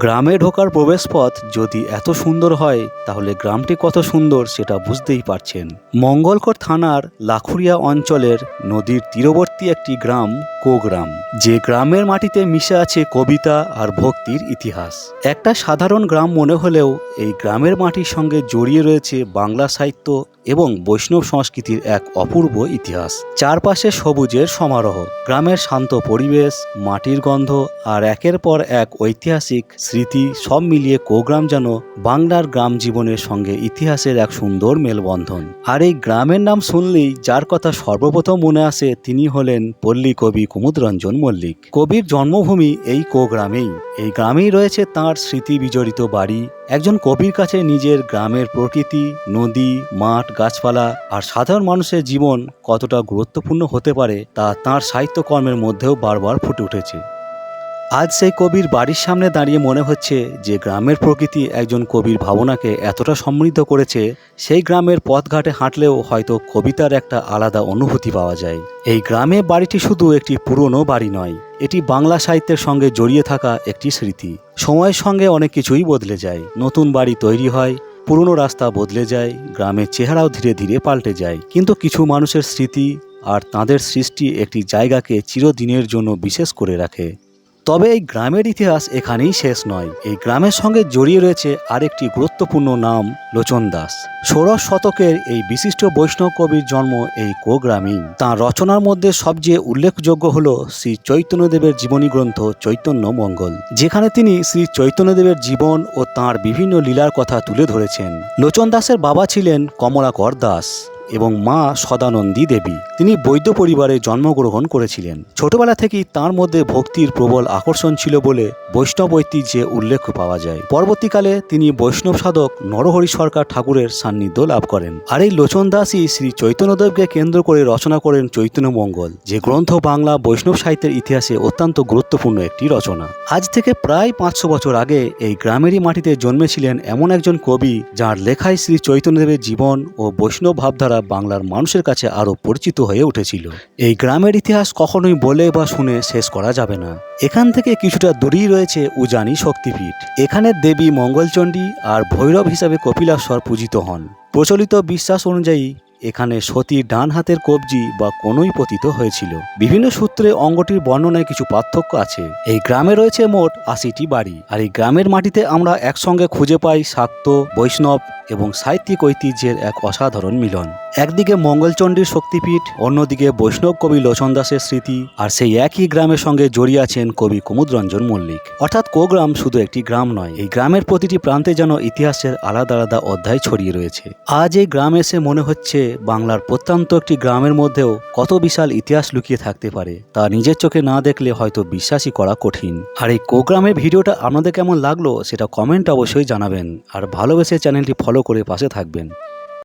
গ্রামে ঢোকার প্রবেশপথ যদি এত সুন্দর হয় তাহলে গ্রামটি কত সুন্দর সেটা বুঝতেই পারছেন। মঙ্গলকোট থানার লাখুরিয়া অঞ্চলের নদীর তীরবর্তী একটি গ্রাম কোগ্রাম, যে গ্রামের মাটিতে মিশে আছে কবিতা আর ভক্তির ইতিহাস। একটা সাধারণ গ্রাম মনে হলেও এই গ্রামের মাটির সঙ্গে জড়িয়ে রয়েছে বাংলা সাহিত্য এবং বৈষ্ণব সংস্কৃতির এক অপূর্ব ইতিহাস। চারপাশে সবুজের সমারোহ, গ্রামের শান্ত পরিবেশ, মাটির গন্ধ আর একের পর এক ঐতিহাসিক স্মৃতি সব মিলিয়ে কোগ্রাম যেন বাংলার গ্রাম জীবনের সঙ্গে ইতিহাসের এক সুন্দর মেলবন্ধন। আর এই গ্রামের নাম শুনলেই যার কথা সর্বপ্রথম মনে আসে তিনি হলেন পল্লী কবি কুমুদরঞ্জন মল্লিক। কবির জন্মভূমি এই কোগ্রামেই। এই গ্রামেই রয়েছে তাঁর স্মৃতি বিজড়িত বাড়ি। একজন কবির কাছে নিজের গ্রামের প্রকৃতি, নদী, মাঠ, গাছপালা আর সাধারণ মানুষের জীবন কতটা গুরুত্বপূর্ণ হতে পারে তা তাঁর সাহিত্যকর্মের মধ্যেও বারবার ফুটে উঠেছে। আজ সেই কবির বাড়ির সামনে দাঁড়িয়ে মনে হচ্ছে যে গ্রামের প্রকৃতি একজন কবির ভাবনাকে এতটা সমৃদ্ধ করেছে, সেই গ্রামের পথঘাটে হাঁটলেও হয়তো কবিতার একটা আলাদা অনুভূতি পাওয়া যায়। এই গ্রামে বাড়িটি শুধু একটি পুরনো বাড়ি নয়, এটি বাংলা সাহিত্যের সঙ্গে জড়িয়ে থাকা একটি স্মৃতি। সময়ের সঙ্গে অনেক কিছুই বদলে যায়, নতুন বাড়ি তৈরি হয়, পুরনো রাস্তা বদলে যায়, গ্রামের চেহারাও ধীরে ধীরে পাল্টে যায়, কিন্তু কিছু মানুষের স্মৃতি আর তাঁদের সৃষ্টি একটি জায়গাকে চিরদিনের জন্য বিশেষ করে রাখে। তবে এই গ্রামের ইতিহাস এখানেই শেষ নয়। এই গ্রামের সঙ্গে জড়িয়ে রয়েছে আরেকটি গুরুত্বপূর্ণ নাম, লোচন দাস। ১৬ শতকের এই বিশিষ্ট বৈষ্ণব কবির জন্ম এই কোগ্রামেই। তাঁর রচনার মধ্যে সবচেয়ে উল্লেখযোগ্য হল শ্রী চৈতন্যদেবের জীবনী গ্রন্থ চৈতন্য মঙ্গল, যেখানে তিনি শ্রী চৈতন্যদেবের জীবন ও তাঁর বিভিন্ন লীলার কথা তুলে ধরেছেন। লোচন দাসের বাবা ছিলেন কমলাকর দাস এবং মা সদানন্দী দেবী। তিনি বৈদ্য পরিবারে জন্মগ্রহণ করেছিলেন। ছোটবেলা থেকেই তার মধ্যে ভক্তির প্রবল আকর্ষণ ছিল বলে বৈষ্ণব ঐতিহ্যে উল্লেখ পাওয়া যায়। পরবর্তীকালে তিনি বৈষ্ণব সাধক নরহরি সরকার ঠাকুরের সান্নিধ্য লাভ করেন। আর এই লোচন দাসই শ্রী চৈতন্যদেবকে কেন্দ্র করে রচনা করেন চৈতন্য মঙ্গল, যে গ্রন্থ বাংলা বৈষ্ণব সাহিত্যের ইতিহাসে অত্যন্ত গুরুত্বপূর্ণ একটি রচনা। আজ থেকে প্রায় ৫০০ বছর আগে এই গ্রামেরই মাটিতে জন্মেছিলেন এমন একজন কবি যার লেখায় শ্রী চৈতন্যদেবের জীবন ও বৈষ্ণব ভাবধারা বাংলার মানুষের কাছে আরো পরিচিত হয়ে উঠেছিল। এই গ্রামের ইতিহাস কখনোই বলে বা শুনে শেষ করা যাবে না। এখান থেকে কিছুটা দূরেই রয়েছে উজানি শক্তিপীঠ। এখানে দেবী মঙ্গলচণ্ডী আর ভৈরব হিসাবে কপিলেশ্বর পূজিত হন। প্রচলিত বিশ্বাস অনুযায়ী এখানে সতীর ডান হাতের কবজি বা কনুই পতিত হয়েছিল। বিভিন্ন সূত্রে অঙ্গটির বর্ণনায় কিছু পার্থক্য আছে। এই গ্রামে রয়েছে মোট ৮০টি বাড়ি। আর এই গ্রামের মাটিতে আমরা একসঙ্গে খুঁজে পাই শাক্ত, বৈষ্ণব এবং সাহিত্যিক ঐতিহ্যের এক অসাধারণ মিলন। একদিকে মঙ্গলচণ্ডীর শক্তিপীঠ, অন্যদিকে বৈষ্ণব কবি লোচন দাসের স্মৃতি, আর সেই একই গ্রামের সঙ্গে জড়িয়ে আছেন কবি কুমুদরঞ্জন মল্লিক। অর্থাৎ কোগ্রাম শুধু একটি গ্রাম নয়, এই গ্রামের প্রতিটি প্রান্তে যেন ইতিহাসের আলাদা আলাদা অধ্যায় ছড়িয়ে রয়েছে। আজ এই গ্রাম এসে মনে হচ্ছে বাংলার প্রত্যন্ত একটি গ্রামের মধ্যেও কত বিশাল ইতিহাস লুকিয়ে থাকতে পারে তা নিজের চোখে না দেখলে হয়তো বিশ্বাসই করা কঠিন। আর এই কোগ্রামের ভিডিওটা আপনাদের কেমন লাগলো সেটা কমেন্ট অবশ্যই জানাবেন, আর ভালোবেসে চ্যানেলটি ফলো করে পাশে থাকবেন।